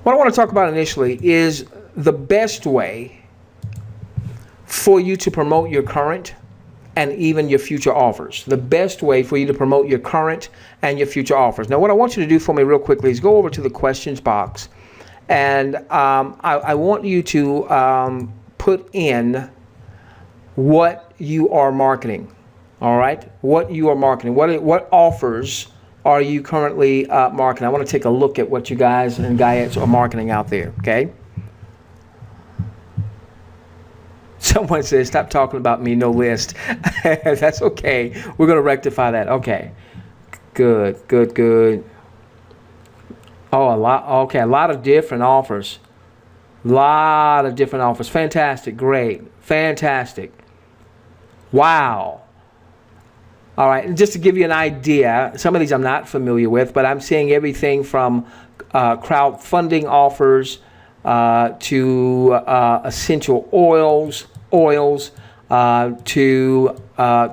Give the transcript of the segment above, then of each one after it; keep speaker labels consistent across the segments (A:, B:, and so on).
A: what I want to talk about initially is the best way for you to promote your current and even your future offers. The best way for you to promote your current and your future offers. Now, what I want you to do for me real quickly is go over to the questions box, and I want you to put in what you are marketing. All right, what you are marketing. What offers are you currently marketing? I want to take a look at what you guys and guyettes are marketing out there. Okay. Someone says, stop talking about me, no list. That's okay. We're going to rectify that. Okay. Good, good, good. Oh, a lot. Okay, a lot of different offers. Lot of different offers. Fantastic. Great. Fantastic. Wow. All right. And just to give you an idea, some of these I'm not familiar with, but I'm seeing everything from crowdfunding offers to essential oils, to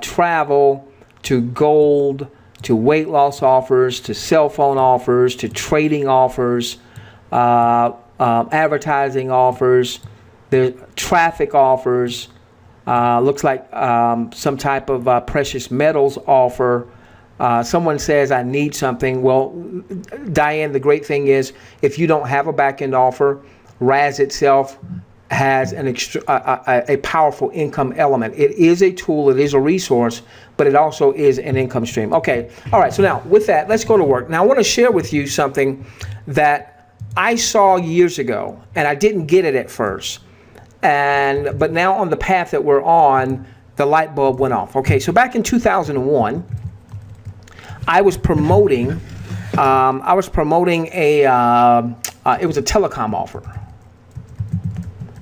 A: travel, to gold, to weight loss offers, to cell phone offers, to trading offers, advertising offers, the traffic offers, looks like some type of precious metals offer. Someone says, I need something. Well, Diane, the great thing is if you don't have a back-end offer, RAS itself has a powerful income element. It is a tool, it is a resource, but it also is an income stream. Okay, all right, so now with that, let's go to work. Now I want to share with you something that I saw years ago, and I didn't get it at first. But now on the path that we're on, the light bulb went off. Okay, so back in 2001, I was promoting a, it was a telecom offer.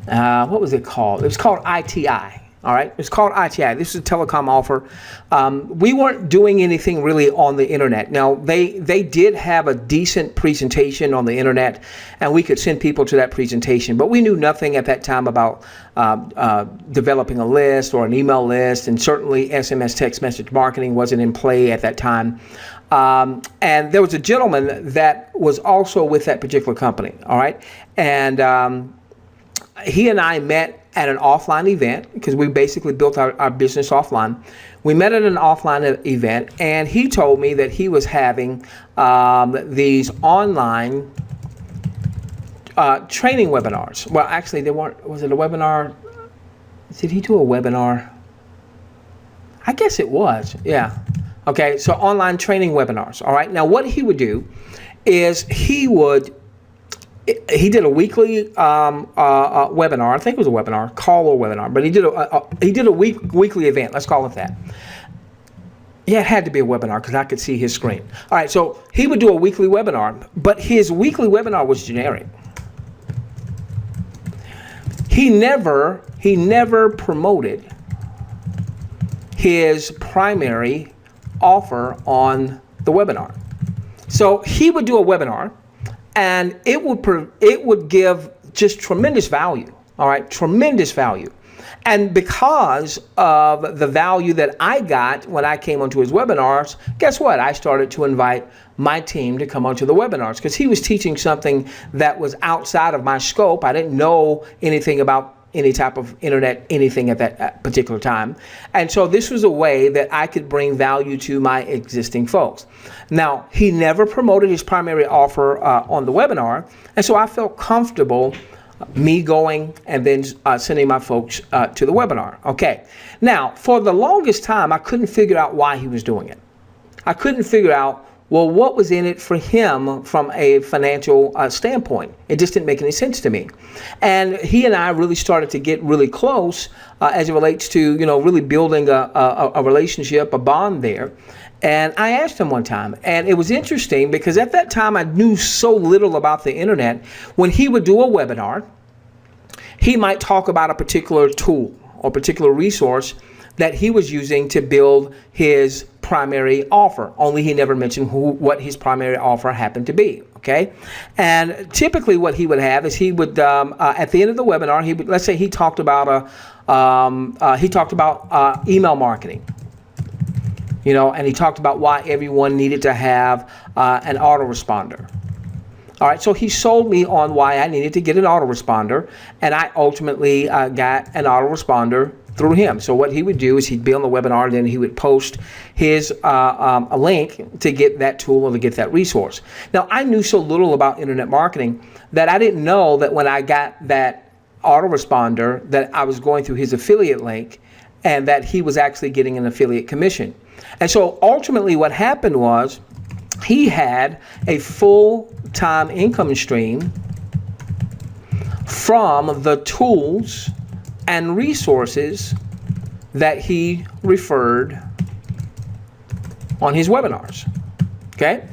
A: What was it called? It was called ITI. All right, it's called ITI. This is a telecom offer. We weren't doing anything really on the internet. Now, they did have a decent presentation on the internet, and we could send people to that presentation, but we knew nothing at that time about developing a list or an email list, and certainly SMS text message marketing wasn't in play at that time. And there was a gentleman that was also with that particular company, all right? And he and I met at an offline event because we basically built our business offline. We met at an offline event, and he told me that he was having these online training webinars. Well, actually, they weren't. Was it a webinar? Did he do a webinar? I guess it was. Yeah. Okay. So online training webinars. All right. Now, what he would do is he did a weekly webinar. I think it was a webinar, call or webinar, but he did a weekly event. Let's call it that. Yeah, it had to be a webinar because I could see his screen. All right, so he would do a weekly webinar, but his weekly webinar was generic. He never promoted his primary offer on the webinar. So he would do a webinar, and it would give just tremendous value. All right, tremendous value. And because of the value that I got when I came onto his webinars, guess what? I started to invite my team to come onto the webinars because he was teaching something that was outside of my scope. I didn't know anything about any type of internet, anything at that particular time. And so this was a way that I could bring value to my existing folks. Now, he never promoted his primary offer on the webinar, and so I felt comfortable me going and then sending my folks to the webinar. Okay. Now, for the longest time, I couldn't figure out why he was doing it. I couldn't figure out, well, what was in it for him from a financial standpoint? It just didn't make any sense to me. And he and I really started to get really close as it relates to, really building a relationship, a bond there. And I asked him one time, and it was interesting because at that time I knew so little about the internet. When he would do a webinar, he might talk about a particular tool or particular resource that he was using to build his primary offer. Only he never mentioned what his primary offer happened to be. Okay, and typically what he would have is he would at the end of the webinar, let's say he talked about email marketing. And he talked about why everyone needed to have an autoresponder. All right, so he sold me on why I needed to get an autoresponder, and I ultimately got an autoresponder through him. So what he would do is he'd be on the webinar, and then he would post his a link to get that tool or to get that resource. Now, I knew so little about internet marketing that I didn't know that when I got that autoresponder that I was going through his affiliate link and that he was actually getting an affiliate commission. And so ultimately what happened was he had a full-time income stream from the tools and resources that he referred on his webinars. Okay?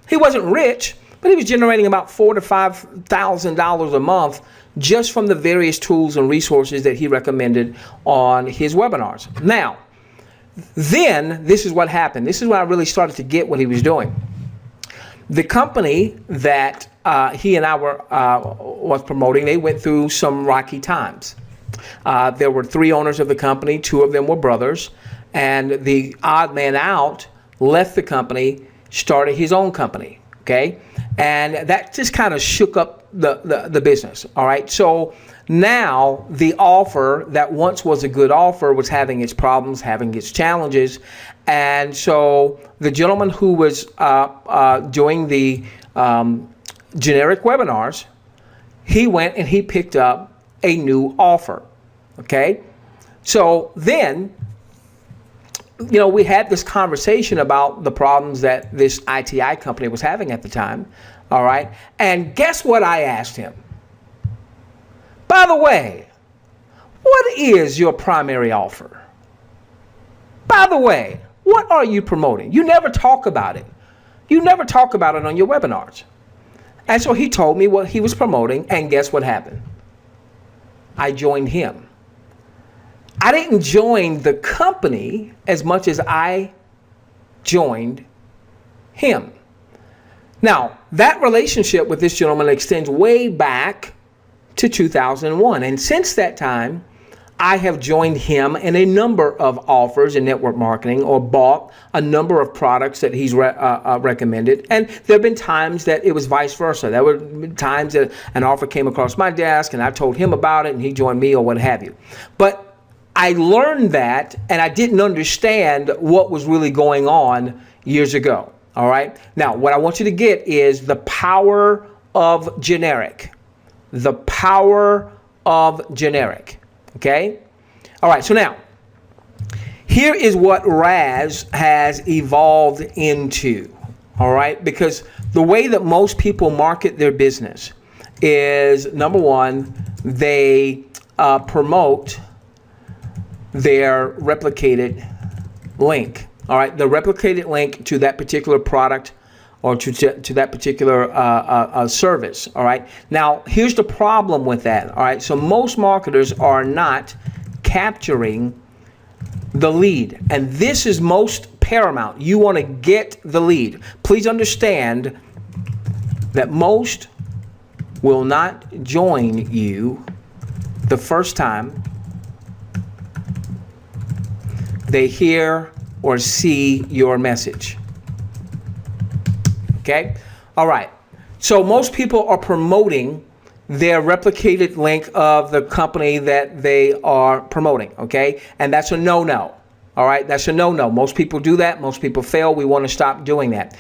A: He wasn't rich, but he was generating about $4,000 to $5,000 a month just from the various tools and resources that he recommended on his webinars. Now, then this is what happened. This is when I really started to get what he was doing. The company that he and I was promoting, they went through some rocky times. There were 3 owners of the company, 2 of them were brothers, and the odd man out left the company, started his own company. Okay, and that just kind of shook up the business. All right, so now the offer that once was a good offer was having its problems, having its challenges, and so the gentleman who was doing the generic webinars, he went and he picked up a new offer. Okay, so then, you know, we had this conversation about the problems that this ITI company was having at the time, all right? And guess what I asked him? By the way, what is your primary offer? By the way, what are you promoting? You never talk about it. You never talk about it on your webinars. And so he told me what he was promoting, and guess what happened? I joined him. I didn't join the company as much as I joined him. Now, that relationship with this gentleman extends way back to 2001. And since that time, I have joined him in a number of offers in network marketing or bought a number of products that he's recommended. And there have been times that it was vice versa. There were times that an offer came across my desk and I told him about it and he joined me or what have you. But I learned that and I didn't understand what was really going on years ago. All right. Now, what I want you to get is the power of generic. The power of generic. Okay. All right. So now, here is what Raz has evolved into. All right. Because the way that most people market their business is, number one, they promote their replicated link. All right, the replicated link to that particular product or to that particular service. All right, now here's the problem with that. All right, so most marketers are not capturing the lead, and this is most paramount. You want to get the lead. Please understand that most will not join you the first time they hear or see your message. Okay? All right. So most people are promoting their replicated link of the company that they are promoting. Okay? And that's a no-no. All right? That's a no-no. Most people do that. Most people fail. We want to stop doing that.